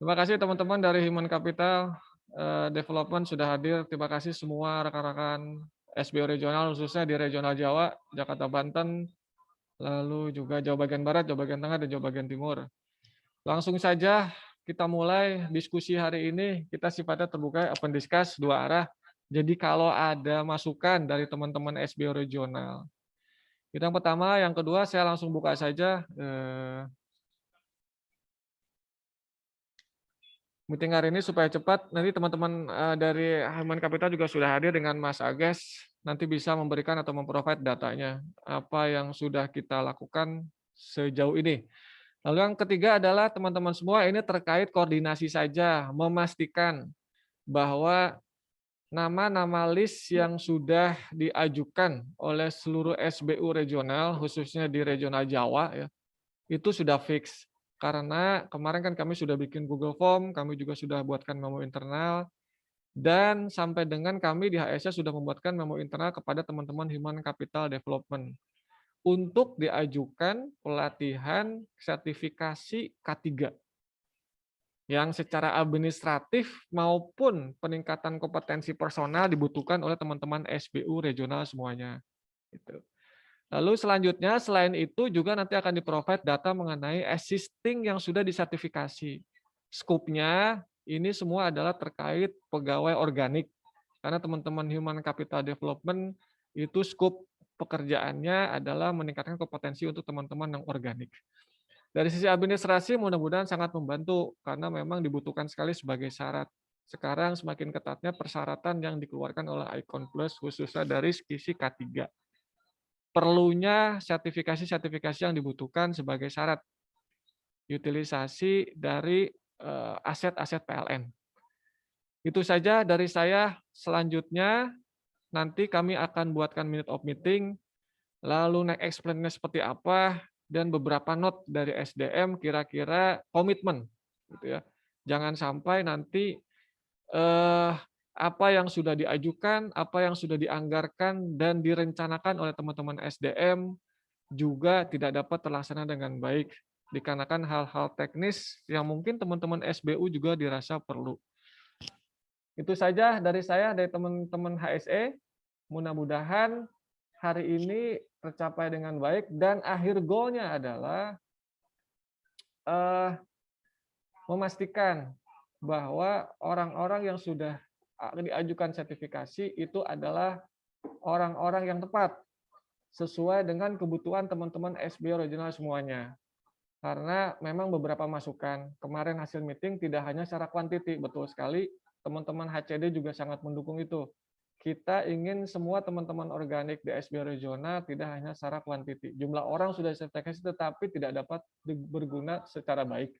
Terima kasih teman-teman dari Human Capital Development sudah hadir. Terima kasih semua rekan-rekan SBO regional khususnya di regional Jawa, Jakarta, Banten, lalu juga Jawa bagian Barat, Jawa bagian Tengah, dan Jawa bagian Timur. Langsung saja kita mulai diskusi hari ini. Kita sifatnya terbuka, open discuss, dua arah. Jadi kalau ada masukan dari teman-teman SBO regional. Itu yang pertama, yang kedua saya langsung buka saja meeting hari ini supaya cepat. Nanti teman-teman dari Human Capital juga sudah hadir dengan Mas Ages. Nanti bisa memberikan atau memprovide datanya. Apa yang sudah kita lakukan sejauh ini. Lalu yang ketiga adalah teman-teman semua ini terkait koordinasi saja. Memastikan bahwa nama-nama list yang sudah diajukan oleh seluruh SBU regional, khususnya di regional Jawa, ya, itu sudah fix. Karena kemarin kan kami sudah bikin Google Form, kami juga sudah buatkan memo internal, dan sampai dengan kami di HSnya sudah membuatkan memo internal kepada teman-teman Human Capital Development untuk diajukan pelatihan sertifikasi K3 yang secara administratif maupun peningkatan kompetensi personal dibutuhkan oleh teman-teman SBU regional semuanya. Gitu. Lalu selanjutnya selain itu juga nanti akan di-provide data mengenai existing yang sudah disertifikasi. Skupnya ini semua adalah terkait pegawai organik. Karena teman-teman Human Capital Development itu skup pekerjaannya adalah meningkatkan kompetensi untuk teman-teman yang organik. Dari sisi administrasi mudah-mudahan sangat membantu karena memang dibutuhkan sekali sebagai syarat. Sekarang semakin ketatnya persyaratan yang dikeluarkan oleh Icon Plus khususnya dari sisi K3. Perlunya sertifikasi-sertifikasi yang dibutuhkan sebagai syarat utilisasi dari aset-aset PLN. Itu saja dari saya. Selanjutnya nanti kami akan buatkan minute of meeting, lalu next explain-nya seperti apa, dan beberapa note dari SDM kira-kira komitmen, gitu ya. Jangan sampai nanti apa yang sudah diajukan, apa yang sudah dianggarkan dan direncanakan oleh teman-teman SDM juga tidak dapat terlaksana dengan baik dikarenakan hal-hal teknis yang mungkin teman-teman SBU juga dirasa perlu. Itu saja dari saya, dari teman-teman HSE. Mudah-mudahan hari ini tercapai dengan baik dan akhir goalnya adalah memastikan bahwa orang-orang yang sudah diajukan sertifikasi itu adalah orang-orang yang tepat sesuai dengan kebutuhan teman-teman SBO regional semuanya. Karena memang beberapa masukan kemarin hasil meeting tidak hanya secara kuantiti, betul sekali teman-teman HCD juga sangat mendukung itu. Kita ingin semua teman-teman organik di SBO regional tidak hanya secara kuantiti. Jumlah orang sudah sertifikasi tetapi tidak dapat berguna secara baik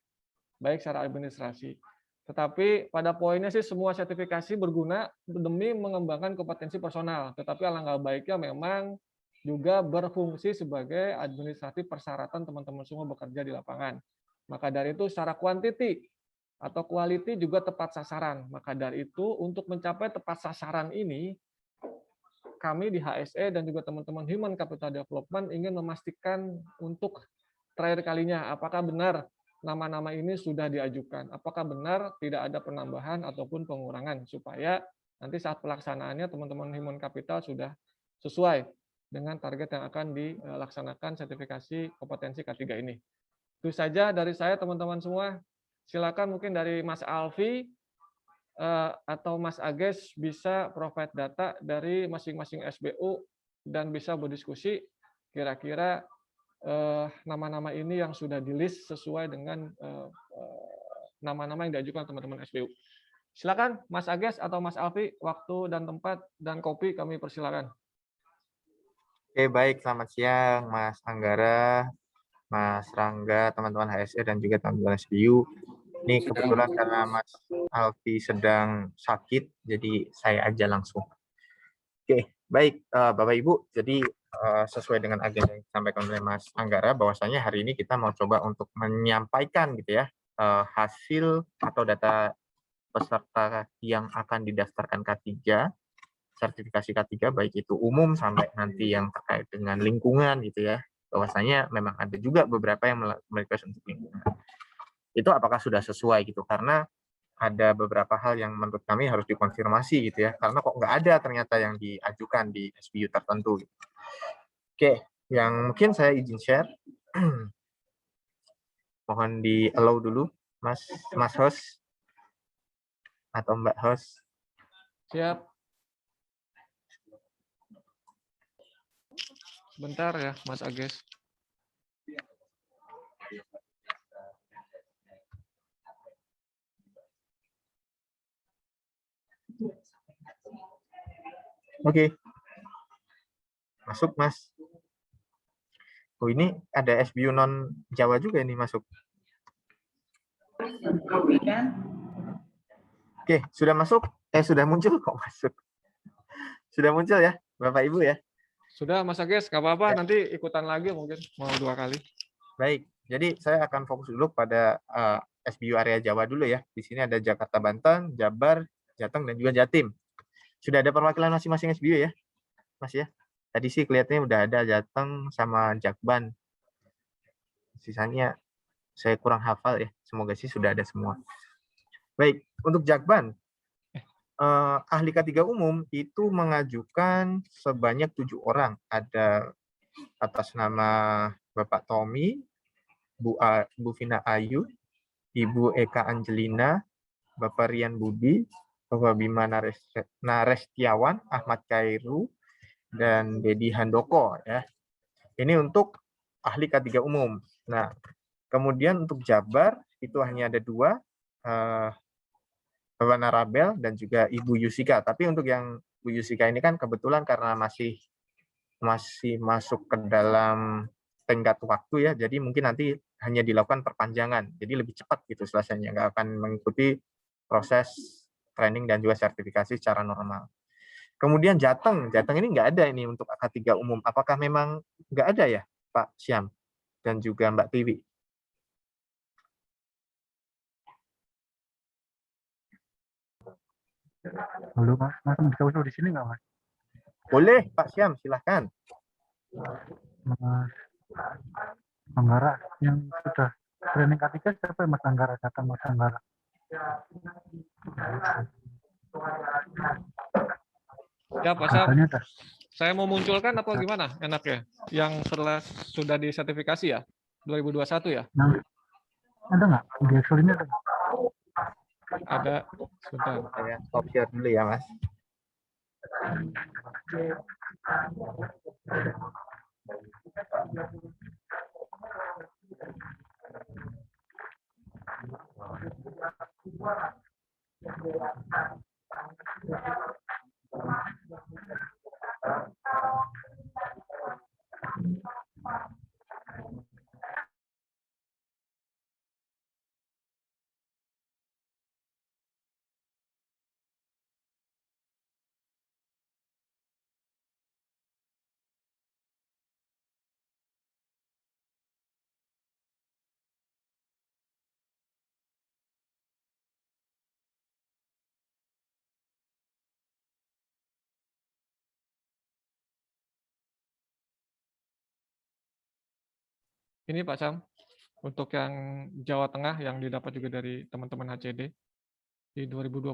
secara administrasi. Tetapi pada poinnya sih semua sertifikasi berguna demi mengembangkan kompetensi personal. Tetapi alangkah baiknya memang juga berfungsi sebagai administratif persyaratan teman-teman semua bekerja di lapangan. Maka dari itu secara kuantiti atau quality juga tepat sasaran. Maka dari itu untuk mencapai tepat sasaran ini, kami di HSE dan juga teman-teman Human Capital Development ingin memastikan untuk terakhir kalinya apakah benar nama-nama ini sudah diajukan. Apakah benar tidak ada penambahan ataupun pengurangan supaya nanti saat pelaksanaannya teman-teman Human Capital sudah sesuai dengan target yang akan dilaksanakan sertifikasi kompetensi K3 ini. Itu saja dari saya teman-teman semua. Silakan mungkin dari Mas Alfi atau Mas Ages bisa provide data dari masing-masing SBU dan bisa berdiskusi kira-kira nama-nama ini yang sudah di-list sesuai dengan nama-nama yang diajukan teman-teman SBU. Silakan Mas Ages atau Mas Alfi, waktu dan tempat dan kopi kami persilakan. Oke, baik. Selamat siang, Mas Anggara, Mas Rangga, teman-teman HSE, dan juga teman-teman SBU. Ini kebetulan karena Mas Alfi sedang sakit, jadi saya aja langsung. Oke, baik Bapak Ibu. Jadi sesuai dengan agenda yang disampaikan oleh Mas Anggara, bahwasanya hari ini kita mau coba untuk menyampaikan gitu ya hasil atau data peserta yang akan didaftarkan K3, sertifikasi K3, baik itu umum sampai nanti yang terkait dengan lingkungan gitu ya. Bahwasanya memang ada juga beberapa yang merequest untuk lingkungan. itu apakah sudah sesuai gitu, karena ada beberapa hal yang menurut kami harus dikonfirmasi gitu ya, karena kok nggak ada ternyata yang diajukan di SBU tertentu. Oke, yang mungkin saya izin share, mohon di allow dulu, Mas host atau Mbak host. Siap. Sebentar ya, Mas Agus. Oke. Masuk, Mas. Oh, ini ada SBU non Jawa juga ini masuk. Oke, sudah masuk? Sudah muncul kok masuk. Sudah muncul ya, Bapak Ibu ya? Sudah, Mas Agus, nggak apa-apa. Ya. Nanti ikutan lagi mungkin, mau 2 kali. Baik, jadi saya akan fokus dulu pada SBU area Jawa dulu ya. Di sini ada Jakarta, Banten, Jabar, Jateng, dan juga Jatim. Sudah ada perwakilan masing-masing SBU ya, Mas ya? Tadi sih kelihatannya udah ada Jateng sama Jakban. Sisanya saya kurang hafal ya. Semoga sih sudah ada semua. Baik, untuk Jakban, ahli K3 umum itu mengajukan sebanyak 7 orang. Ada atas nama Bapak Tommy, Bu Vina Ayu, Ibu Eka Angelina, Bapak Rian Budi, Bapak Bima Narestiawan, Ahmad Kairu, dan Dedi Handoko ya. Ini untuk ahli K3 umum. Nah, kemudian untuk Jabar itu hanya ada 2, Bapak Narabel dan juga Ibu Yusika. Tapi untuk yang Bu Yusika ini kan kebetulan karena masih masuk ke dalam tenggat waktu ya, jadi mungkin nanti hanya dilakukan perpanjangan, jadi lebih cepat gitu selesainya, nggak akan mengikuti proses training dan juga sertifikasi secara normal. Kemudian Jateng ini nggak ada ini untuk AK3 umum. Apakah memang nggak ada ya, Pak Syam dan juga Mbak Tiwi? Halo Mas, Mas bisa usul di sini nggak Mas? Boleh, Pak Syam, silahkan. Mas Anggara yang sudah training K3 siapa ya Mas Anggara? Datang Mas Anggara. Ya, Pak Syam. Katanya dah. Saya mau munculkan apa gimana enaknya? Yang setelah sudah disertifikasi ya? 2021 ya? Yang ada nggak? Di Excel ini ada nggak? Ada. Sebentar. Saya stop share dulu ya, Mas. Ini Pak Syam, untuk yang Jawa Tengah yang didapat juga dari teman-teman HCD di 2021.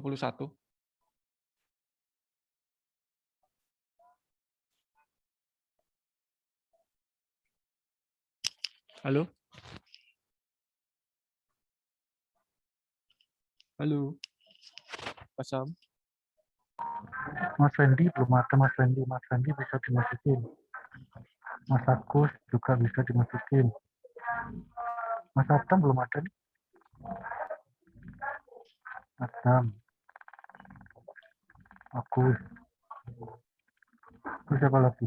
Halo? Halo? Pak Syam? Mas Fendi belum ada Mas Fendi. Mas Fendi bisa dimasukin. Mas Agus juga bisa dimasukin. Mas Adam belum ada nih. Adam. Agus. Terus siapa lagi?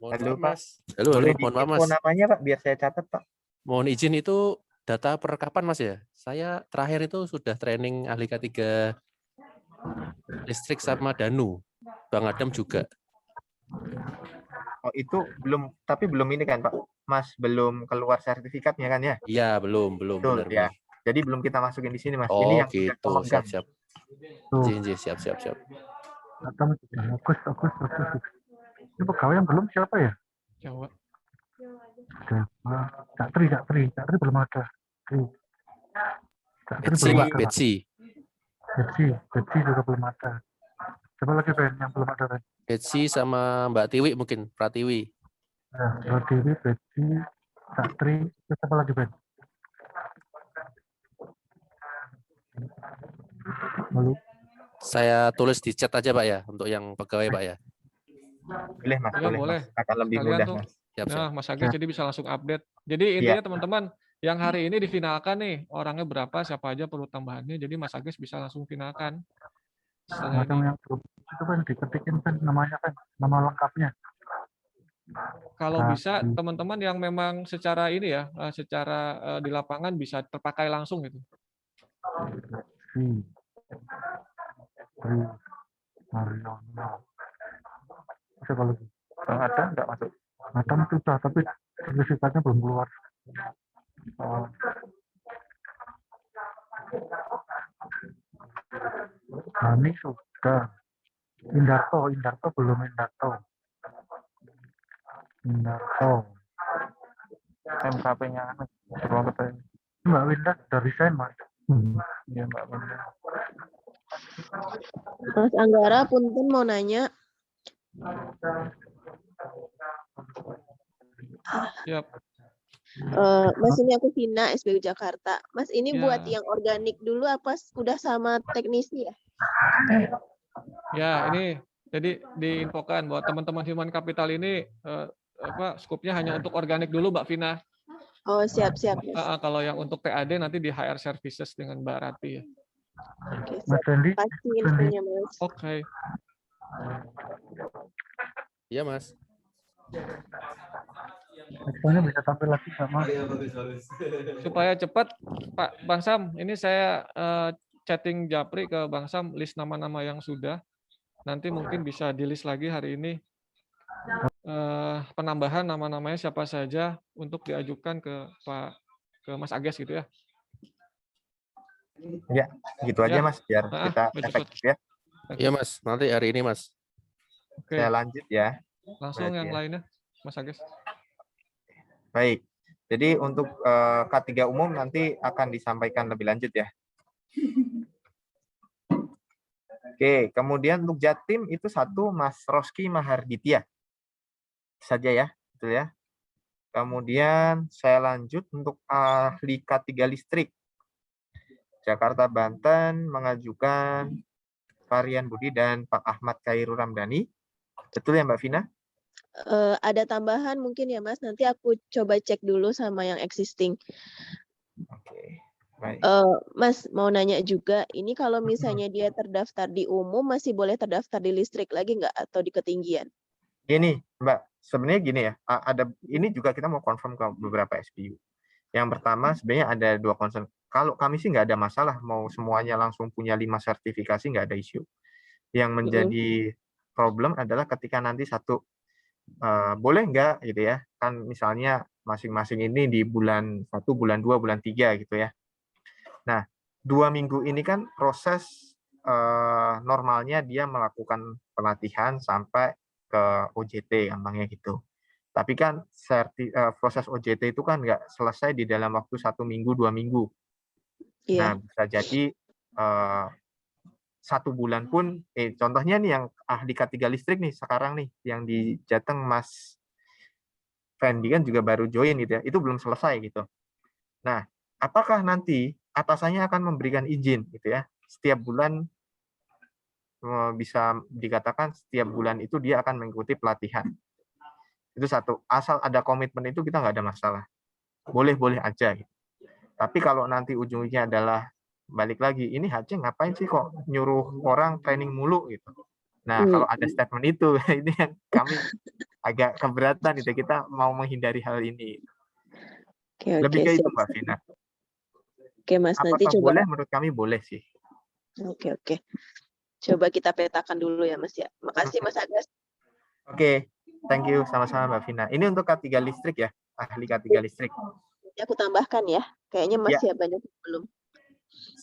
Mohon Halo, maaf, Pak. Mas. Halo, Boleh mohon maaf, diinfo Mas. namanya, Pak, biar saya catat, Pak. Mohon izin itu data per kapan, Mas ya? Saya terakhir itu sudah training ahli K3 listrik sama Danu. Bang Adam juga. Oh, itu belum, tapi belum ini kan, Pak? Mas belum keluar sertifikatnya kan ya? Iya, belum Betul, benar. ya. Jadi belum kita masukin di sini, Mas. Oh, Ini yang sudah gitu. pemegang. Siap. Tuh. Siap. Adam juga. Agus. Ini pegawai yang belum siapa ya? Jawa. Cak Tri belum ada. Tri. Satri Betsy, belum Pak. ada, Pak. Betsy. Betsy juga belum ada. Coba lagi Ben yang belum ada Ben. Betsy sama Mbak Tiwi mungkin. Pratiwi. Ya, Rodiwi, Betsy, Satri, siapa lagi Ben? Lalu Saya tulis di chat aja Pak ya. Untuk yang pegawai Pak ya. Boleh Mas, Ya boleh boleh. Mas. Akan lebih Sekalian mudah tuh. Mas. Siap, siap. Nah, Mas Agus jadi bisa langsung update. Jadi Iya. intinya teman-teman, yang hari ini difinalkan nih, orangnya berapa, siapa aja perlu tambahannya. Jadi Mas Agus bisa langsung finalkan. Setelah macam ini. yang grup itu kan diketikin kan namanya kan, nama lengkapnya. Kalau bisa Tadi, teman-teman yang memang secara ini ya, secara di lapangan bisa terpakai langsung gitu. Betsy, Tri, Mariono. Siapa lagi? Ada nggak masuk? Nathan sudah, tapi sertifikatnya belum keluar. Oh, Hani sudah. Indarto belum Indarto. MKP-nya ruang ketemu. Mbak Winda sudah resign Mas. Iya Mbak Winda. Mas Anggara, punten mau nanya. Siap. Mas, ini aku Vina, SBU Jakarta. Mas, ini Ya. buat yang organik dulu apa udah sama teknisi ya? Ya, ini jadi diinfokan bahwa teman-teman human capital ini skupnya hanya untuk organik dulu Mbak Vina. Oh, siap-siap. Mas. Kalau yang untuk PAD nanti di HR services dengan Mbak Rati ya. Oke, Mas siap. Randy, Pasti infonya, Mas. Oke. Iya Mas. Exponya bisa tampil lagi nggak Mas? Supaya cepat Pak Bang Sam, ini saya chatting Japri ke Bang Sam list nama-nama yang sudah. Nanti mungkin bisa di list lagi hari ini. Penambahan nama-namanya siapa saja untuk diajukan ke Mas Ages gitu ya. Ya, gitu aja Ya. Mas, biar kita biar efektif ya. Iya Mas. Nanti hari ini Mas. Oke, Saya lanjut ya. langsung berarti yang ya. lainnya Mas Ages. Baik. Jadi untuk K3 umum nanti akan disampaikan lebih lanjut ya. Oke, kemudian untuk Jatim itu satu Mas Roski Maharditya. Saja ya, betul ya. Kemudian saya lanjut untuk ahli K3 listrik. Jakarta Banten mengajukan Varian Budi dan Pak Ahmad Khairul Ramdhani. Betul ya Mbak Vina? Ada tambahan mungkin ya, Mas. Nanti aku coba cek dulu sama yang existing. Oke, baik. Mas, mau nanya juga, ini kalau misalnya dia terdaftar di umum, masih boleh terdaftar di listrik lagi nggak? Atau di ketinggian? Gini, Mbak, sebenarnya gini ya, ada ini juga kita mau confirm ke beberapa SPU. Yang pertama sebenarnya ada dua concern. Kalau kami sih nggak ada masalah, mau semuanya langsung punya 5 sertifikasi nggak ada isu. Yang menjadi problem adalah ketika nanti satu boleh nggak gitu ya, kan misalnya masing-masing ini di bulan 1, bulan 2, bulan 3 gitu ya. Nah, 2 minggu ini kan proses normalnya dia melakukan pelatihan sampai ke OJT gampangnya gitu. Tapi kan proses OJT itu kan nggak selesai di dalam waktu 1 minggu, 2 minggu. Nah, Iya. bisa jadi 1 bulan pun, contohnya nih yang ahli K3 listrik nih sekarang nih, yang di Jateng Mas Fendi kan juga baru join gitu ya, itu belum selesai gitu. Nah, apakah nanti atasannya akan memberikan izin gitu ya, setiap bulan bisa dikatakan setiap bulan itu dia akan mengikuti pelatihan. Itu satu, asal ada komitmen itu kita nggak ada masalah. Boleh-boleh aja. Gitu. Tapi kalau nanti ujungnya adalah balik lagi, ini HC ngapain sih kok nyuruh orang training mulu gitu. Nah, kalau ada statement itu, ini yang kami agak keberatan gitu. Kita mau menghindari hal ini. Lebih ke itu, Mbak Vina. Oke, Mas, nanti Apakah coba. boleh? Menurut kami boleh sih. Oke. Coba kita petakan dulu ya, Mas ya. Makasih, Mas Agas. Oke, thank you sama-sama Mbak Vina. Ini untuk K3 listrik ya, ahli K3 listrik. Aku tambahkan ya. Kayaknya masih banyak yang belum.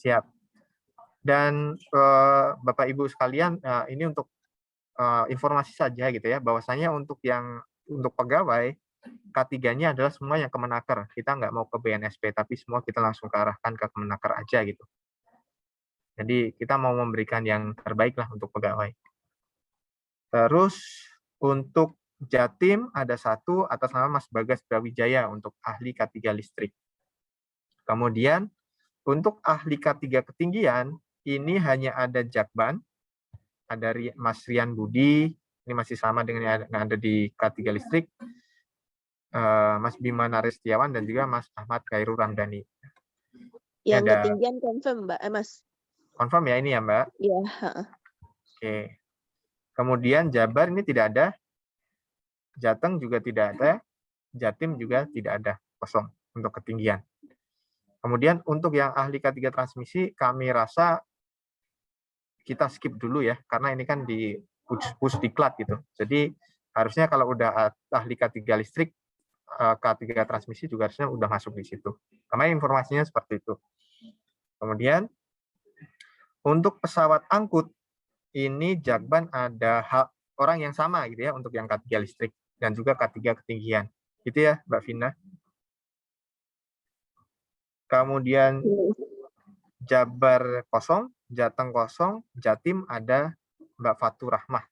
Siap. Dan Bapak Ibu sekalian, ini untuk informasi saja gitu ya, bahwasanya untuk pegawai K3-nya adalah semua yang Kemenaker. Kita nggak mau ke BNSP, tapi semua kita langsung arahkan ke Kemenaker aja gitu. Jadi kita mau memberikan yang terbaik lah untuk pegawai. Terus untuk Jatim ada satu atas nama Mas Bagas Brawijaya untuk ahli K3 listrik. Kemudian untuk ahli K3 ketinggian ini hanya ada Jakban, ada Mas Rian Budi, ini masih sama dengan yang ada di K3 listrik, Mas Bima Narestiawan dan juga Mas Ahmad Khairul Ramdhani. Yang ada ketinggian confirm, Mbak. Mas. Confirm ya ini ya, Mbak? Iya. Oke. Kemudian Jabar ini tidak ada, Jateng juga tidak ada, Jatim juga tidak ada, kosong untuk ketinggian. Kemudian untuk yang ahli K3 transmisi, kami rasa kita skip dulu ya, karena ini kan di push diklat gitu. Jadi harusnya kalau udah ahli K3 listrik, K3 transmisi juga harusnya udah masuk di situ. Karena informasinya seperti itu. Kemudian untuk pesawat angkut, ini Jakban ada orang yang sama gitu ya untuk yang K3 listrik dan juga K3 ketinggian. Gitu ya, Mbak Vina. Kemudian Jabar kosong, Jateng kosong, Jatim ada Mbak Fatur Rahmah.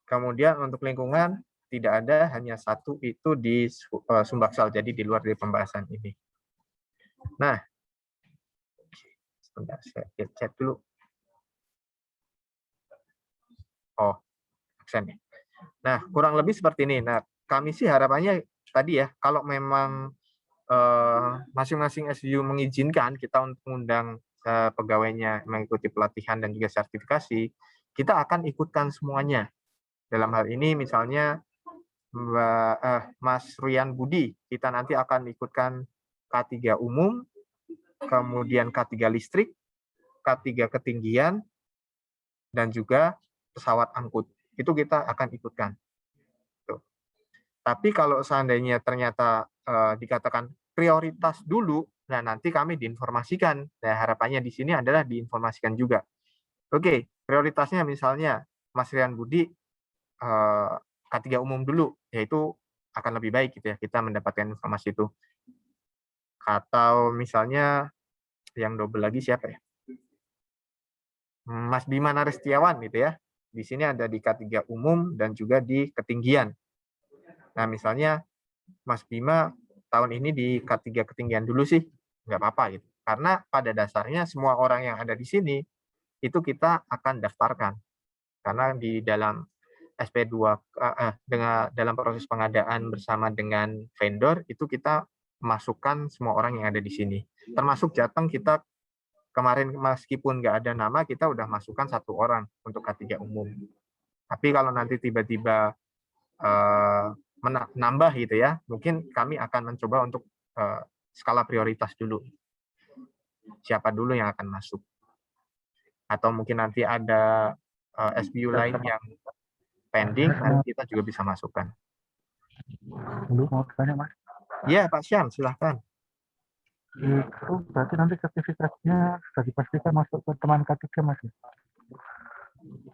Kemudian untuk lingkungan tidak ada, hanya satu itu di Sumbaksal, jadi di luar dari pembahasan ini. Nah, sebentar saya chat dulu. Oh, absen ya. Nah, kurang lebih seperti ini. Nah, kami sih harapannya tadi ya, kalau memang masing-masing SDU mengizinkan kita untuk mengundang pegawainya mengikuti pelatihan dan juga sertifikasi, kita akan ikutkan semuanya. Dalam hal ini misalnya Mas Rian Budi, kita nanti akan ikutkan K3 umum, kemudian K3 listrik, K3 ketinggian, dan juga pesawat angkut. Itu kita akan ikutkan. Tuh. Tapi kalau seandainya ternyata dikatakan prioritas dulu, nah nanti kami diinformasikan. Nah, harapannya di sini adalah diinformasikan juga. Oke, prioritasnya misalnya Mas Rian Budi K3 umum dulu, yaitu akan lebih baik gitu ya, kita mendapatkan informasi itu. Atau misalnya yang double lagi siapa ya? Mas Bima Narestiawan gitu ya. Di sini ada di K3 umum dan juga di ketinggian. Nah, misalnya Mas Bima tahun ini di K3 ketinggian dulu sih, nggak apa-apa gitu. Karena pada dasarnya semua orang yang ada di sini itu kita akan daftarkan. Karena di dalam SP2 dengan dalam proses pengadaan bersama dengan vendor itu kita masukkan semua orang yang ada di sini. Termasuk Jateng kita kemarin meskipun nggak ada nama, kita udah masukkan 1 orang untuk K3 umum. Tapi kalau nanti tiba-tiba menambah gitu ya, mungkin kami akan mencoba untuk skala prioritas dulu. Siapa dulu yang akan masuk. Atau mungkin nanti ada SBU lain yang pending, nanti kita juga bisa masukkan. Dulu mau tanya, Mas. Iya, Pak Syam, silahkan. Itu berarti nanti sertifikatnya sudah dipastikan masuk ke teman K3, Mas?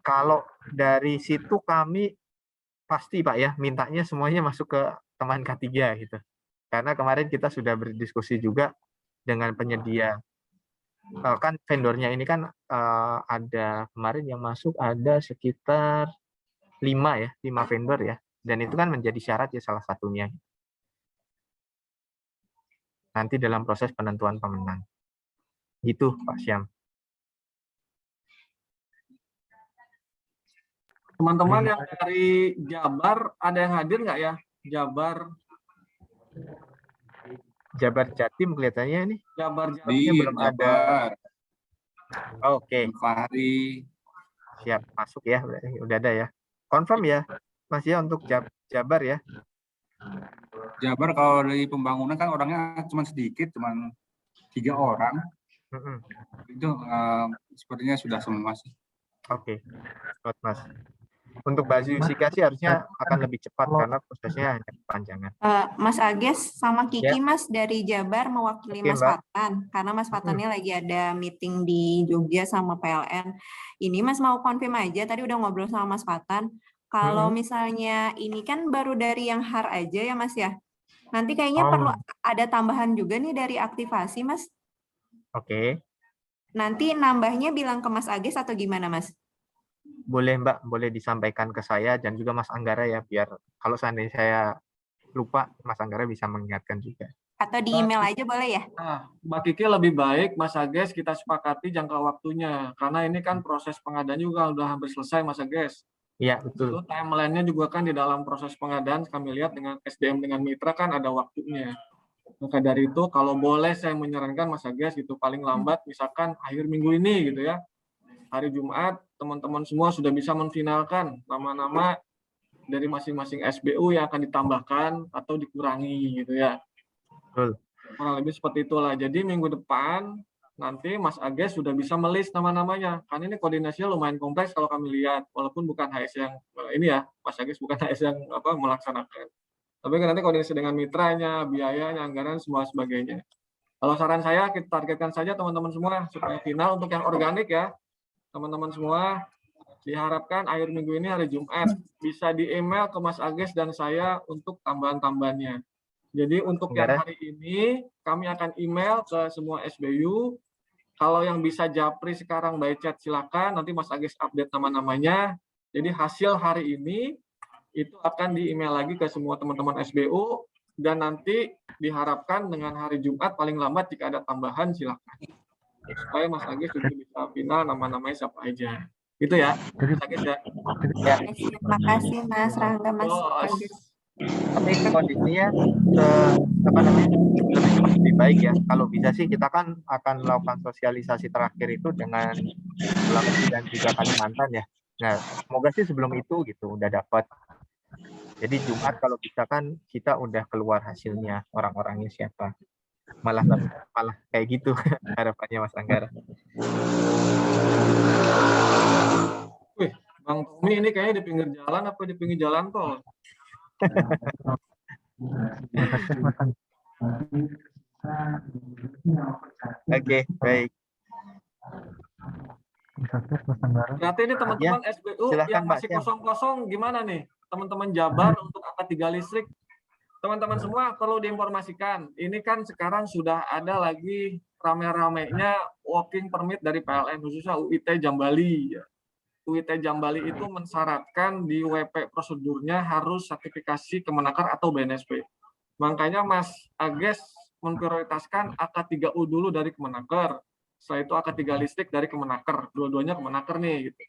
Kalau dari situ kami pasti Pak ya, mintanya semuanya masuk ke teman K3 gitu. Karena kemarin kita sudah berdiskusi juga dengan penyedia. Kan vendornya ini kan ada kemarin yang masuk ada sekitar 5 vendor ya. Dan itu kan menjadi syarat ya salah satunya. Nanti dalam proses penentuan pemenang. Gitu Pak Syam. Teman-teman yang dari Jabar, ada yang hadir nggak ya? Jabar Jatim kelihatannya ini. Jabar Jatimnya belum ada. Oke. Fahri. Siap, masuk ya. Udah ada ya. Confirm ya, Mas ya untuk Jabar ya. Jabar kalau dari pembangunan kan orangnya cuma sedikit, cuma 3 orang. Itu sepertinya sudah semua sih. Oke. Mas. Untuk basifikasi harusnya akan lebih cepat karena prosesnya hanya kepanjangan. Mas Ages sama Kiki Ya. Mas dari Jabar mewakili Oke, Mas Mbak. Fatan karena Mas Fatannya lagi ada meeting di Jogja sama PLN. Ini Mas mau konfirm aja, tadi udah ngobrol sama Mas Fatan. Kalau misalnya ini kan baru dari yang HAR aja ya Mas ya. Nanti kayaknya perlu ada tambahan juga nih dari aktivasi Mas. Oke. Nanti nambahnya bilang ke Mas Agis atau gimana Mas? Boleh Mbak, boleh disampaikan ke saya dan juga Mas Anggara ya, biar kalau seandainya saya lupa, Mas Anggara bisa mengingatkan juga. Atau di email aja boleh ya? Nah, Mbak Kiki lebih baik Mas Ages kita sepakati jangka waktunya. Karena ini kan proses pengadaan juga udah hampir selesai Mas Ages. Iya, betul. Itu timeline-nya juga kan di dalam proses pengadaan kami lihat dengan SDM dengan mitra kan ada waktunya. Maka dari itu kalau boleh saya menyarankan Mas Ages gitu paling lambat misalkan akhir minggu ini gitu ya. Hari Jumat teman-teman semua sudah bisa menfinalkan nama-nama dari masing-masing SBU yang akan ditambahkan atau dikurangi gitu ya. Betul. Kurang lebih seperti itulah. Jadi minggu depan nanti Mas Ages sudah bisa melis nama-namanya. Kan ini koordinasinya lumayan kompleks kalau kami lihat, walaupun bukan HS yang ini ya, Mas Ages bukan HS yang melaksanakan. Tapi kan nanti koordinasi dengan mitranya, biayanya, anggaran, semua sebagainya. Kalau saran saya, kita targetkan saja teman-teman semua supaya final untuk yang organik ya. Teman-teman semua diharapkan akhir minggu ini hari Jumat bisa di email ke Mas Ages dan saya untuk tambahan-tambahannya. Jadi untuk yang hari ini kami akan email ke semua SBU. Kalau yang bisa japri sekarang by chat silakan. Nanti Mas Agis update nama-namanya. Jadi hasil hari ini itu akan di email lagi ke semua teman-teman SBU dan nanti diharapkan dengan hari Jumat paling lambat jika ada tambahan silakan. Supaya Mas Agis juga bisa final nama-namanya siapa aja. Gitu ya. Mas Agis ya. Terima kasih Mas Rangga, Mas Agis. Tapi kondisinya lebih baik ya. Kalau bisa sih kita kan akan melakukan sosialisasi terakhir itu dengan Sulawesi dan juga Kalimantan ya. Nah, semoga sih sebelum itu gitu udah dapat. Jadi Jumat kalau bisa kan kita udah keluar hasilnya orang-orangnya siapa. Malah kayak gitu harapannya Mas Anggara. Wih, Bang Tommy ini kayaknya di pinggir jalan apa di pinggir jalan tol? Oke, baik. Berarti ini teman-teman Ya, SBU silakan, yang Mbak masih Syam. kosong-kosong gimana nih? Teman-teman Jabar untuk angka 3 listrik. Teman-teman semua perlu diinformasikan. Ini kan sekarang sudah ada lagi rame-ramenya working permit dari PLN khususnya UIT Jambali. UIT Jambali itu mensyaratkan di WP prosedurnya harus sertifikasi Kemenakar atau BNSP. Makanya Mas Ages memprioritaskan AK3U dulu dari Kemenakar. Setelah itu AK3 listrik dari Kemenakar. Dua-duanya Kemenakar nih gitu.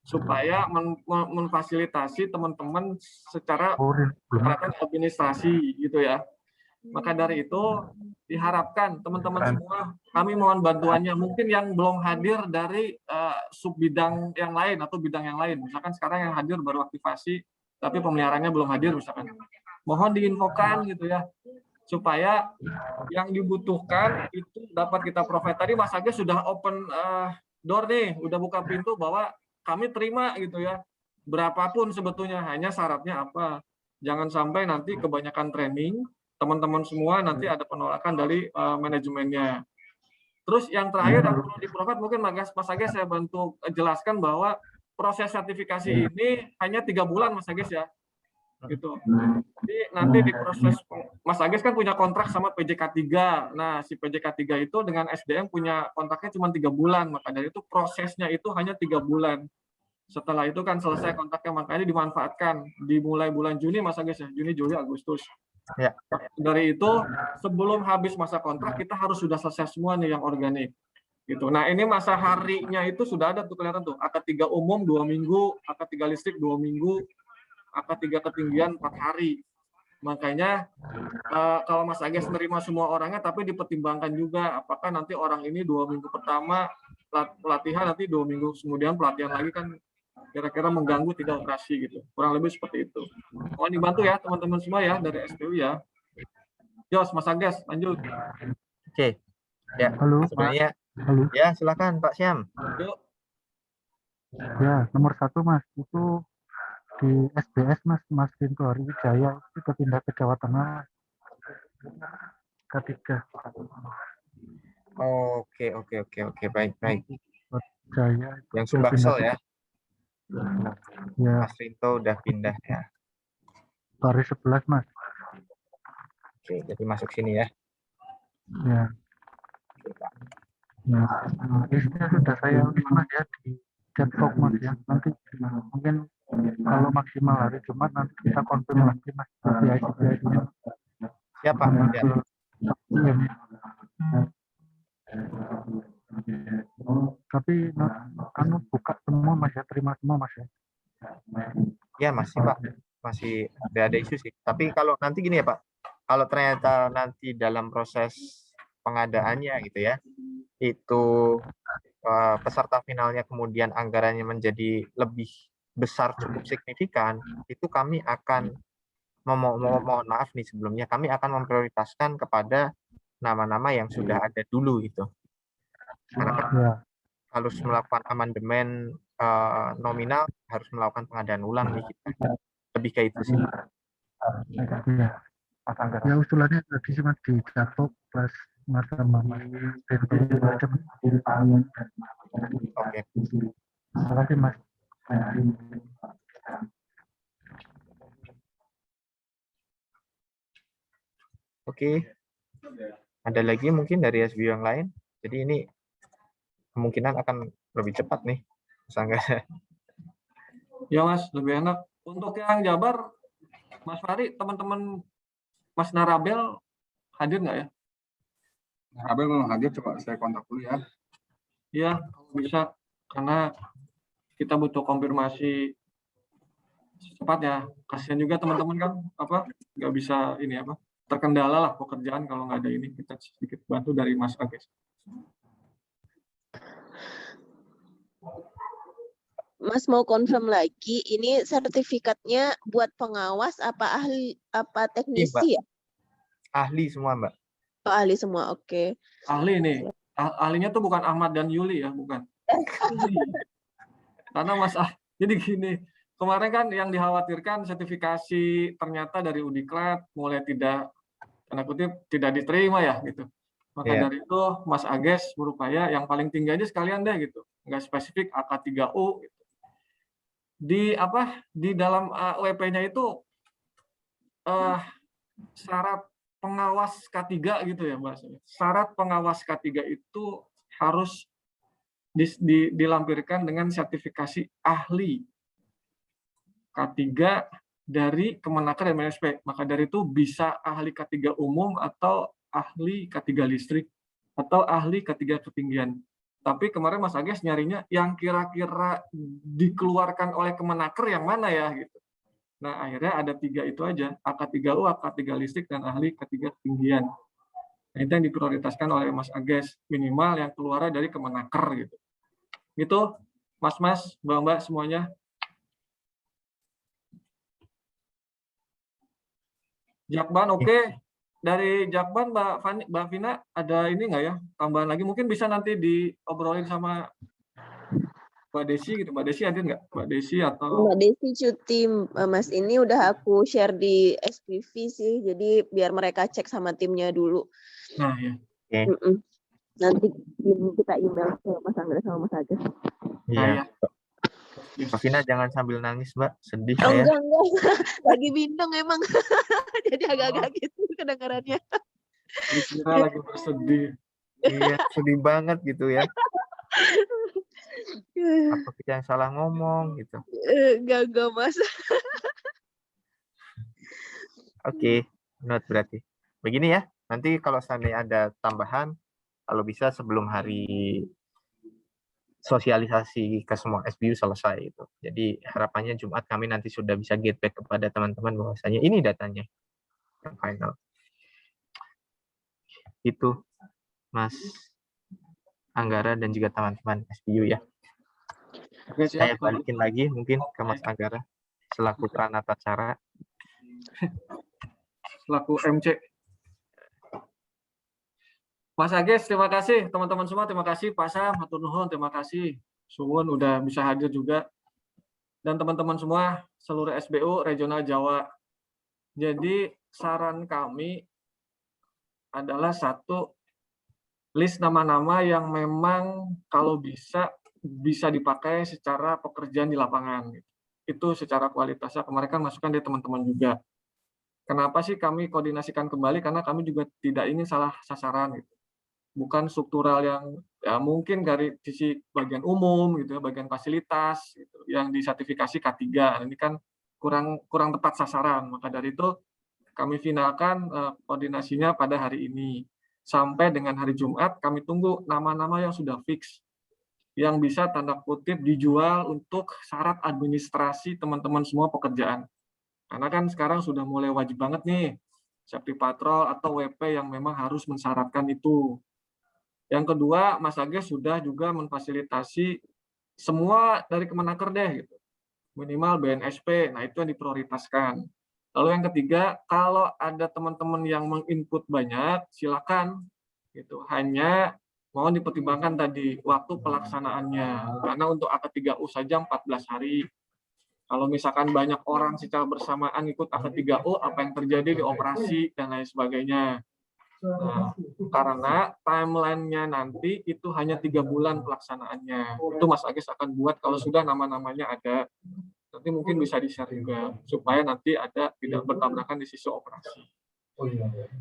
Supaya memfasilitasi teman-teman secara administrasi gitu ya. Maka dari itu diharapkan teman-teman semua kami mohon bantuannya. Mungkin yang belum hadir dari sub bidang yang lain atau bidang yang lain. Misalkan sekarang yang hadir baru aktivasi tapi pemeliharaannya belum hadir misalkan. Mohon diinfokan gitu ya. Supaya yang dibutuhkan itu dapat kita provide. Tadi Mas Agus sudah open door nih, udah buka pintu bahwa kami terima gitu ya. Berapapun sebetulnya, hanya syaratnya apa. Jangan sampai nanti kebanyakan training, teman-teman semua nanti ada penolakan dari manajemennya. Terus yang terakhir yang perlu di-provide mungkin Mas Agis saya bantu jelaskan bahwa proses sertifikasi ini hanya 3 bulan Mas Agis ya. Gitu. Jadi nanti di proses Mas Agis kan punya kontrak sama PJK 3. Nah, si PJK 3 itu dengan SDM punya kontraknya cuma 3 bulan. Maka dari itu prosesnya itu hanya 3 bulan. Setelah itu kan selesai kontraknya, makanya dimanfaatkan dimulai bulan Juni Mas Agis ya, Juni, Juli, Agustus. Ya. Dari itu sebelum habis masa kontrak kita harus sudah selesai semua nih yang organik. Gitu. Nah, ini masa harinya itu sudah ada tuh kelihatan tuh. AK3 umum 2 minggu, AK3 listrik 2 minggu, AK3 ketinggian 4 hari. Makanya kalau Mas Agis menerima semua orangnya, tapi dipertimbangkan juga apakah nanti orang ini 2 minggu pertama pelatihan, nanti 2 minggu kemudian pelatihan lagi kan kira-kira mengganggu tidak operasi gitu. Kurang lebih seperti itu. Mohon dibantu ya teman-teman semua ya dari SPU ya. Jos, Mas Agis, lanjut. Oke. Ya, Halo, sebenarnya halo. ya silakan Pak Syam. Yuk. Ya, nomor 1 Mas, itu di SBS Mas Pintu Hari Wijaya itu pindah ke Jawa Tengah. Ketiga. Oke, baik. Jaya. Yang Sumbaksel ya. Ya, Mas Rinto udah pindah ya. baris 11 Mas. Oke, jadi masuk sini ya. Ya, ya. Listnya sudah saya ulis Mas ya di chat box Mas ya. Nanti mungkin kalau maksimal hari Jumat nanti kita konfirm lagi Mas. Nanti ICP-nya. Siapa? Ya. Iya, Mas. Tapi anu buka semua Mas ya, terima semua Mas ya. Ya masih Pak, masih ada isu sih. Tapi kalau nanti gini ya Pak, kalau ternyata nanti dalam proses pengadaannya gitu ya, itu peserta finalnya kemudian anggarannya menjadi lebih besar cukup signifikan, itu kami akan mohon maaf nih sebelumnya, kami akan memprioritaskan kepada nama-nama yang sudah ada dulu gitu. Karena kan Ya, harus melakukan amandemen nominal, harus melakukan pengadaan ulang nih kita. Lebih kayak itu sih. ya. Ya usulannya tadi sih Mas di chat box plus Mas sama Mas Rinto macam. Oke. Terima kasih Mas. Oke. Ada lagi mungkin dari SBU yang lain. Jadi ini kemungkinan akan lebih cepat nih. Misalnya. Ya Mas, lebih enak. Untuk yang Jabar, Mas Fari, teman-teman Mas Narabel hadir nggak ya? Abel belum hadir, coba saya kontak dulu ya. Iya, kalau bisa. Karena kita butuh konfirmasi cepatnya. Kasihan juga teman-teman kan, nggak bisa ini terkendala lah pekerjaan kalau nggak ada ini. Kita sedikit bantu dari Mas Agus. Mas mau confirm lagi, ini sertifikatnya buat pengawas apa ahli apa teknisi ya? Ahli semua Mbak. Oh, ahli semua, oke. Ahli nih. Ahlinya tuh bukan Ahmad dan Yuli ya, bukan. Karena jadi gini, kemarin kan yang dikhawatirkan sertifikasi ternyata dari Udiklat mulai tidak, tanda kutip, tidak diterima ya gitu. Maka dari itu Mas Ages berupaya yang paling tinggi aja sekalian deh gitu. Nggak spesifik AK3U gitu. Di dalam WP-nya itu syarat pengawas K3 gitu ya Mbak. Syarat pengawas K3 itu harus dilampirkan dengan sertifikasi ahli K3 dari Kemenaker dan MNSP. Maka dari itu bisa ahli K3 umum atau ahli K3 listrik atau ahli K3 ketinggian. Tapi kemarin Mas Ages nyarinya yang kira-kira dikeluarkan oleh Kemenaker yang mana ya gitu. Nah akhirnya ada 3 itu aja, AK3U, AK3 listrik, dan ahli K3 ketinggian. Nah, itu yang diprioritaskan oleh Mas Ages, minimal yang keluar dari Kemenaker gitu. Gitu, Mas-mas, Mbak-mbak semuanya. Jakban oke. Dari Jakban Mbak Vina ada ini nggak ya? Tambahan lagi mungkin bisa nanti diobrolin sama Mbak Desi gitu. Mbak Desi ada nggak? Mbak Desi atau Mbak Desi cuti, Mas, ini udah aku share di SPV sih. Jadi biar mereka cek sama timnya dulu. Nah, ya. Nanti kita email ke Mas Anggra sama Mas Agus. Iya. Mbak Vina jangan sambil nangis Mbak, sedih Oh, saya. enggak. Lagi bindeng emang. Jadi agak-agak gitu kedengarannya. Dikira lagi bersedih. Iya, sedih banget gitu ya. Apa kita yang salah ngomong gitu. Enggak, Mas. Oke, note berarti. Begini ya, nanti kalau seandainya ada tambahan, kalau bisa sebelum hari sosialisasi ke semua SBU selesai itu. Jadi harapannya Jumat kami nanti sudah bisa get back kepada teman-teman bahwasanya ini datanya yang final. Itu Mas Anggara dan juga teman-teman SBU ya. Oke, Saya balikin lagi mungkin ke Mas Anggara selaku pranata cara. Selaku MC. Mas Ages, terima kasih. Teman-teman semua, terima kasih. Pak Sam, hatur nuhun, terima kasih. Suwun udah bisa hadir juga. Dan teman-teman semua, seluruh SBU Regional Jawa. Jadi, saran kami adalah satu, list nama-nama yang memang kalau bisa bisa dipakai secara pekerjaan di lapangan. Gitu. Itu secara kualitasnya kemarin kan masukan dari teman-teman juga. Kenapa sih kami koordinasikan kembali? Karena kami juga tidak ingin salah sasaran. Gitu. Bukan struktural yang ya mungkin dari sisi bagian umum gitu ya, bagian fasilitas gitu, yang disertifikasi K3. Ini kan kurang tepat sasaran. Maka dari itu kami finalkan koordinasinya pada hari ini. Sampai dengan hari Jumat kami tunggu nama-nama yang sudah fix, yang bisa tanda kutip dijual untuk syarat administrasi teman-teman semua pekerjaan. Karena kan sekarang sudah mulai wajib banget nih, safety patrol atau WP yang memang harus mensyaratkan itu. Yang kedua, Mas Agus sudah juga memfasilitasi semua dari Kemenaker deh, gitu. Minimal BNSP, nah itu yang diprioritaskan. Lalu yang ketiga, kalau ada teman-teman yang menginput banyak, silakan. Gitu. Hanya mohon dipertimbangkan tadi waktu pelaksanaannya. Karena untuk AK3U saja 14 hari. Kalau misalkan banyak orang secara bersamaan ikut AK3U, apa yang terjadi di operasi dan lain sebagainya. Nah, karena timeline-nya nanti itu hanya 3 bulan pelaksanaannya. Itu Mas Agus akan buat kalau sudah nama-namanya ada. Nanti mungkin bisa di-share juga, supaya nanti ada tidak bertabrakan di sisi operasi.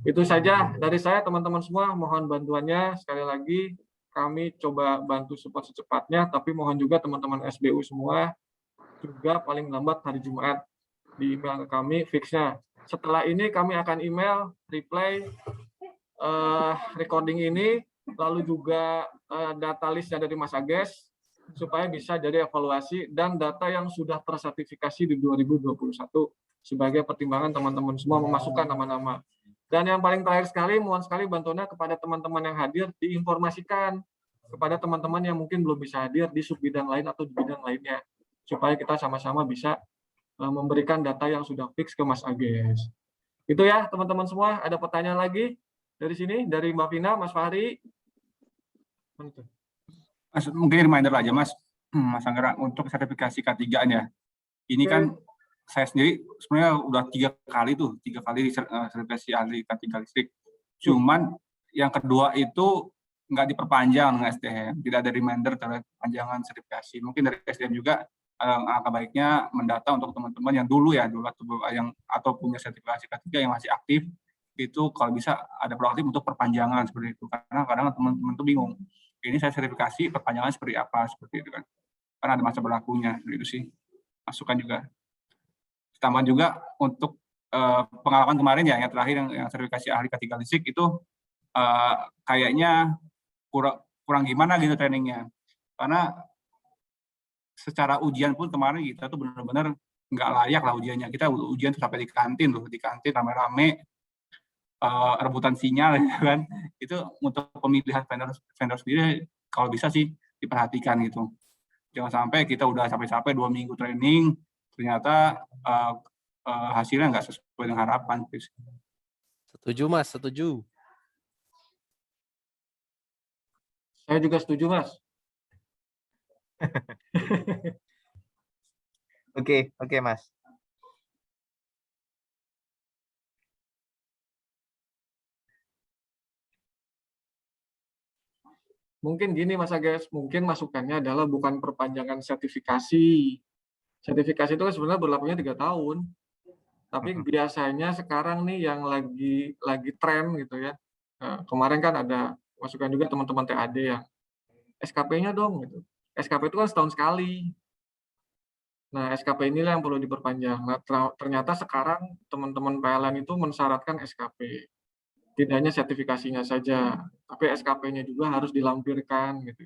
Itu saja dari saya, teman-teman semua. Mohon bantuannya. Sekali lagi, kami coba bantu support secepatnya, tapi mohon juga teman-teman SBU semua, juga paling lambat hari Jumat, di email ke kami, fix-nya. Setelah ini kami akan email, reply, recording ini, lalu juga data listnya dari Mas Ages, supaya bisa jadi evaluasi, dan data yang sudah tersertifikasi di 2021, sebagai pertimbangan teman-teman semua memasukkan nama-nama. Dan yang paling terakhir sekali, mohon sekali bantuannya kepada teman-teman yang hadir, diinformasikan kepada teman-teman yang mungkin belum bisa hadir di subbidang lain atau di bidang lainnya, supaya kita sama-sama bisa memberikan data yang sudah fix ke Mas Ages. Itu ya teman-teman semua. Ada pertanyaan lagi dari sini, dari Mbak Vina, Mas Fahri? Mas, mungkin reminder aja Mas, Mas Anggara, untuk sertifikasi K3 ya. Ini kan saya sendiri sebenarnya udah 3 kali sertifikasi ahli K3 listrik. Cuman yang kedua itu nggak diperpanjang dengan SDM, tidak ada reminder terhadap perpanjangan sertifikasi. Mungkin dari SDM juga angka baiknya mendata untuk teman-teman yang dulu atau punya sertifikasi K3 yang masih aktif, itu kalau bisa ada proaktif untuk perpanjangan seperti itu. Karena kadang teman-teman tuh bingung. Ini saya sertifikasi, perpanjangan seperti apa, seperti itu kan. Karena ada masa berlakunya, itu sih. Masukan juga. Tambah juga untuk pengalaman kemarin ya, yang terakhir yang sertifikasi ahli K3 listrik itu kayaknya kurang gimana gitu trainingnya. Karena secara ujian pun kemarin kita tuh benar-benar nggak layak lah ujiannya. Kita ujian sampai di kantin rame-rame, rebutan sinyal ya kan. Itu untuk pemilihan vendor sendiri kalau bisa sih diperhatikan gitu. Jangan sampai kita udah capek-capek 2 minggu training, ternyata hasilnya nggak sesuai dengan harapan. Setuju Mas, setuju. Saya juga setuju Mas. Oke, Mas. Mungkin gini Mas Ages, mungkin masukannya adalah bukan perpanjangan sertifikasi. Sertifikasi itu kan sebenarnya berlakunya 3 tahun. Tapi biasanya sekarang nih yang lagi tren gitu ya. Kemarin kan ada masukan juga teman-teman TAD yang SKP-nya dong gitu. SKP itu kan setahun sekali. Nah, SKP inilah yang perlu diperpanjang. Nah, ternyata sekarang teman-teman PLN itu mensyaratkan SKP. Tidak hanya sertifikasinya saja, tapi SKP-nya juga harus dilampirkan gitu.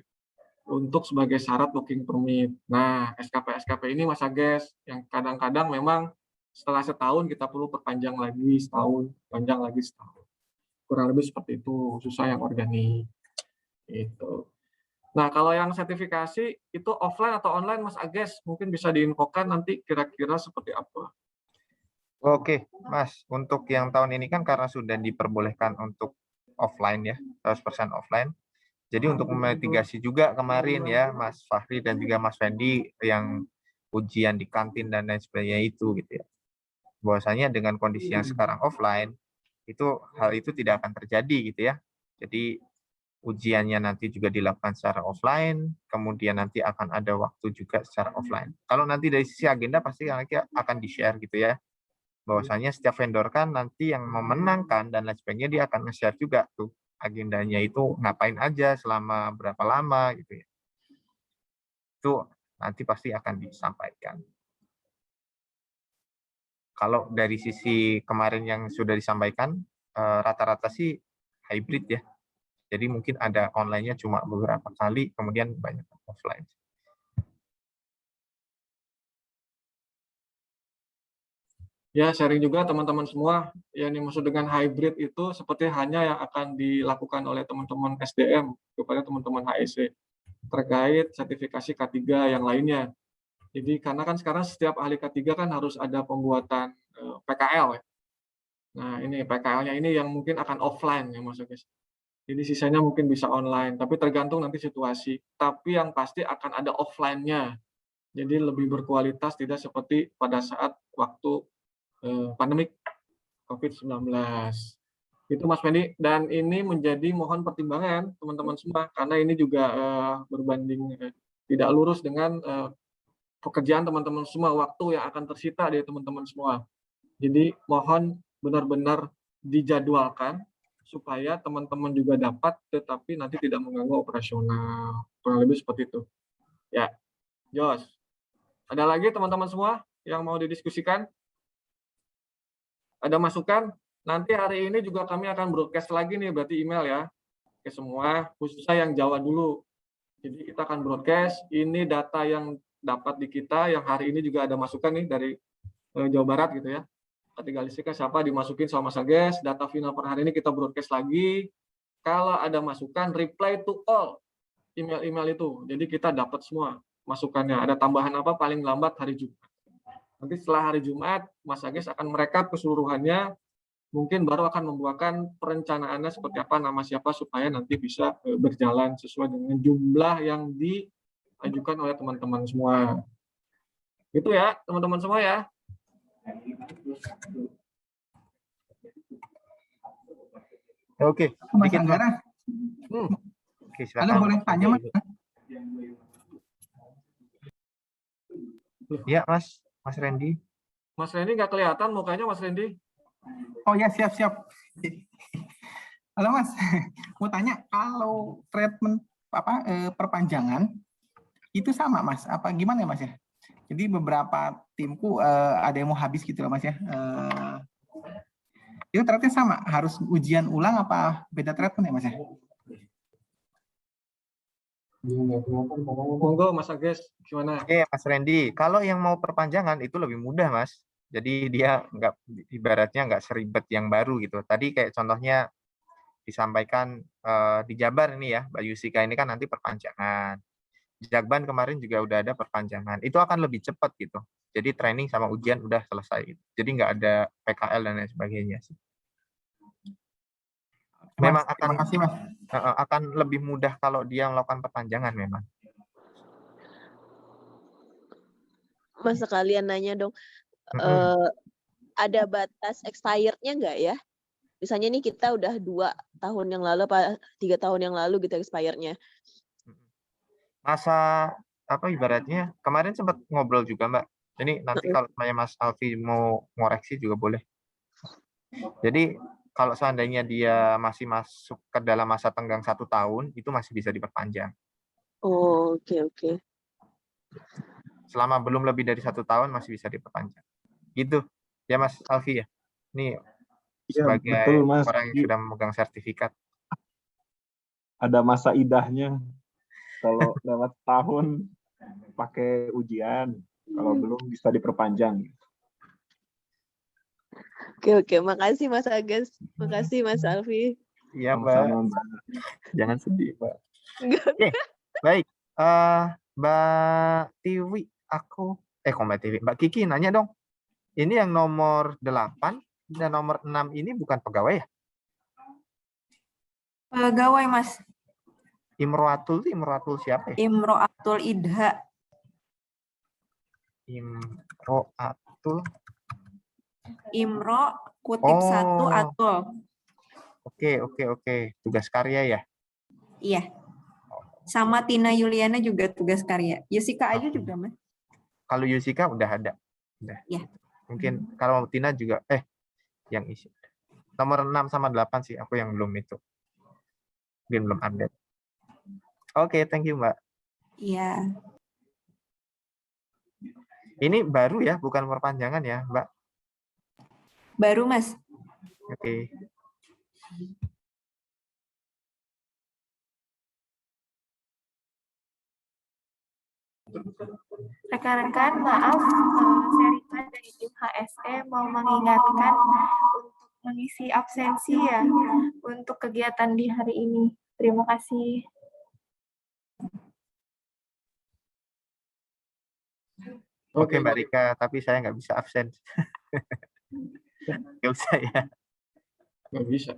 Untuk sebagai syarat working permit. Nah, SKP ini Mas Ages yang kadang-kadang memang setelah setahun kita perlu perpanjang lagi setahun, panjang lagi setahun. Kurang lebih seperti itu, susah yang organik. Itu. Nah, kalau yang sertifikasi itu offline atau online Mas Ages, mungkin bisa diinfokan nanti kira-kira seperti apa. Oke, Mas. Untuk yang tahun ini kan karena sudah diperbolehkan untuk offline ya, 100% offline. Jadi untuk memitigasi juga kemarin ya, Mas Fahri dan juga Mas Fendi yang ujian di kantin dan lain sebagainya itu gitu ya. Bahwasanya dengan kondisi yang sekarang offline, hal itu tidak akan terjadi gitu ya. Jadi ujiannya nanti juga dilakukan secara offline, kemudian nanti akan ada waktu juga secara offline. Kalau nanti dari sisi agenda pasti nanti akan di-share gitu ya, bahwasanya setiap vendor kan nanti yang memenangkan dan lain sebagainya dia akan nge-share juga tuh agendanya itu ngapain aja selama berapa lama gitu ya. Itu nanti pasti akan disampaikan. Kalau dari sisi kemarin yang sudah disampaikan, rata-rata sih hybrid ya. Jadi mungkin ada online-nya cuma beberapa kali, kemudian banyak offline. Ya, sharing juga teman-teman semua. Yang dimaksud dengan hybrid itu seperti hanya yang akan dilakukan oleh teman-teman SDM kepada teman-teman HSE terkait sertifikasi K3 yang lainnya. Jadi karena kan sekarang setiap ahli K3 kan harus ada pembuatan PKL ya. Nah, ini PKL-nya ini yang mungkin akan offline ya Mas Agus. Jadi sisanya mungkin bisa online, tapi tergantung nanti situasi. Tapi yang pasti akan ada offline-nya. Jadi lebih berkualitas, tidak seperti pada saat waktu pandemik COVID-19. Itu Mas Fendi, dan ini menjadi mohon pertimbangan teman-teman semua, karena ini juga berbanding tidak lurus dengan pekerjaan teman-teman semua, waktu yang akan tersita dari teman-teman semua. Jadi mohon benar-benar dijadwalkan supaya teman-teman juga dapat, tetapi nanti tidak mengganggu operasional. Kurang lebih seperti itu. Ya, Jos. Ada lagi teman-teman semua yang mau didiskusikan? Ada masukan? Nanti hari ini juga kami akan broadcast lagi nih, berarti email ya, ke semua, khususnya yang Jawa dulu. Jadi kita akan broadcast, ini data yang dapat di kita, yang hari ini juga ada masukan nih dari Jawa Barat gitu ya. K3 listriknya siapa dimasukin sama Mas Agus, data final per hari ini kita broadcast lagi. Kalau ada masukan, reply to all email-email itu. Jadi kita dapat semua masukannya. Ada tambahan apa paling lambat hari Jumat. Nanti setelah hari Jumat, Mas Agus akan merekap keseluruhannya, mungkin baru akan membuatkan perencanaannya seperti apa, nama siapa, supaya nanti bisa berjalan sesuai dengan jumlah yang diajukan oleh teman-teman semua. Itu ya, teman-teman semua ya. Oke, Mas dikit, Bang. Anggara, Oke, halo silakan. boleh tanya Mas? Ya, Mas Randy. Mas Randy nggak kelihatan mukanya, Mas Randy. Oh ya, siap. Halo Mas, mau tanya kalau treatment perpanjangan itu sama Mas? Apa gimana ya Mas ya? Jadi beberapa timku ada yang mau habis gitu loh Mas ya. Itu treatmentnya sama, harus ujian ulang apa beda treatment ya Mas ya? Monggo Mas Agus, gimana? Oke, Mas Randy. Kalau yang mau perpanjangan itu lebih mudah, Mas. Jadi dia ibaratnya nggak seribet yang baru gitu. Tadi kayak contohnya disampaikan di Jabar ini ya, Mbak Yusika ini kan nanti perpanjangan. Jakban kemarin juga udah ada perpanjangan. Itu akan lebih cepat gitu. Jadi training sama ujian udah selesai. Jadi nggak ada PKL dan lain sebagainya sih. Memang Mas, terima kasih Mas. Akan lebih mudah kalau dia melakukan perpanjangan memang. Mas sekalian nanya dong, ada batas expired-nya nggak ya? Misalnya nih kita udah 2 tahun yang lalu, apa 3 tahun yang lalu gitu expired-nya. Masa apa ibaratnya kemarin sempat ngobrol juga Mbak. Ini nanti kalau Mas Alfi mau ngoreksi juga boleh. Jadi kalau seandainya dia masih masuk ke dalam masa tenggang 1 tahun itu masih bisa diperpanjang. Oh, oke. Selama belum lebih dari 1 tahun masih bisa diperpanjang. Gitu ya Mas Alfi ya. Ini sebagai betul, Mas. orang yang sudah memegang sertifikat. Ada masa idahnya. Kalau lewat tahun pakai ujian, kalau belum bisa diperpanjang. Oke. Makasih Mas Agus. Makasih Mas Alfi. Iya, Mbak. Jangan sedih, Mbak. Oke, baik. Mbak Tiwi, Mbak Kiki nanya dong. Ini yang nomor 8 dan nomor 6 ini bukan pegawai ya? Pegawai, Mas. Imroatul siapa ya? Imroatul Idha. Imroatul. Imro kutip 1 Atul. Oke. Tugas karya ya? Iya. Sama Tina Yuliana juga tugas karya. Yusika aja juga, Mas. Kalau Yusika udah ada. Udah. Ya. Mungkin kalau Tina juga yang isi. Nomor 6 sama 8 sih aku yang belum itu. Mungkin belum update. Oke, thank you, Mbak. Iya. Ini baru ya, bukan perpanjangan ya, Mbak? Baru, Mas. Oke. Rekan-rekan, maaf, saya Rika dari tim HSE mau mengingatkan untuk mengisi absensi ya untuk kegiatan di hari ini. Terima kasih. Oke, Mbak Rika, tapi saya nggak bisa absen. Nggak usah ya. Nggak bisa.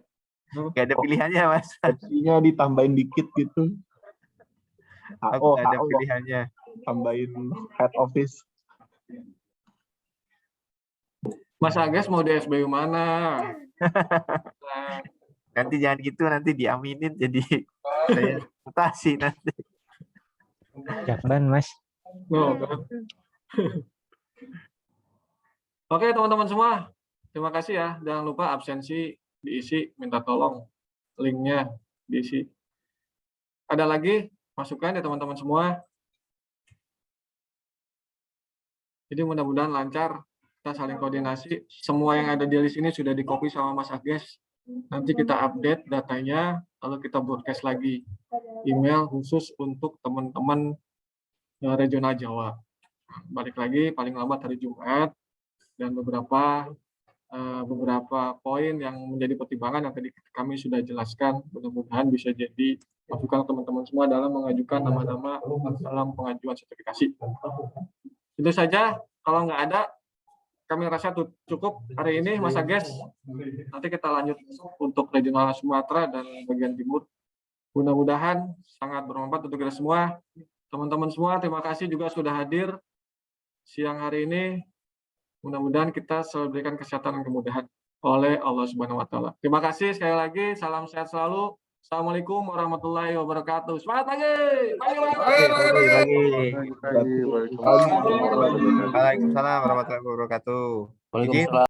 Nggak ada pilihannya, Mas. Opsinya ditambahin dikit gitu. Aku nggak ada HO, pilihannya. tambahin head office. Mas Agus mau di SBU mana? Nanti jangan gitu, nanti diaminin jadi saya mutasi nanti. Jakban, Mas. Oh, kan. Oke, teman-teman semua. Terima kasih ya. Jangan lupa absensi diisi, minta tolong linknya diisi. Ada lagi masukan ya teman-teman semua? Jadi mudah-mudahan lancar, kita saling koordinasi. Semua yang ada di list ini sudah di-copy sama Mas Agus. Nanti kita update datanya, lalu kita broadcast lagi email khusus untuk teman-teman regional Jawa. Balik lagi paling lambat hari Jumat, dan beberapa poin yang menjadi pertimbangan yang tadi kami sudah jelaskan, mudah-mudahan bisa jadi masukan teman-teman semua dalam mengajukan nama-nama dalam pengajuan sertifikasi. Itu saja, kalau nggak ada, kami rasa cukup hari ini, Mas Agus. Nanti kita lanjut untuk regional Sumatera dan bagian timur. Mudah-mudahan sangat bermanfaat untuk kita semua. Teman-teman semua, terima kasih juga sudah hadir siang hari ini. Mudah-mudahan kita selalu diberikan kesehatan dan kemudahan oleh Allah Subhanahu wa Ta'ala. Terima kasih sekali lagi, salam sehat selalu. Assalamualaikum warahmatullahi wabarakatuh. Semangat pagi. Waalaikumsalam warahmatullahi wabarakatuh. Waalaikumsalam.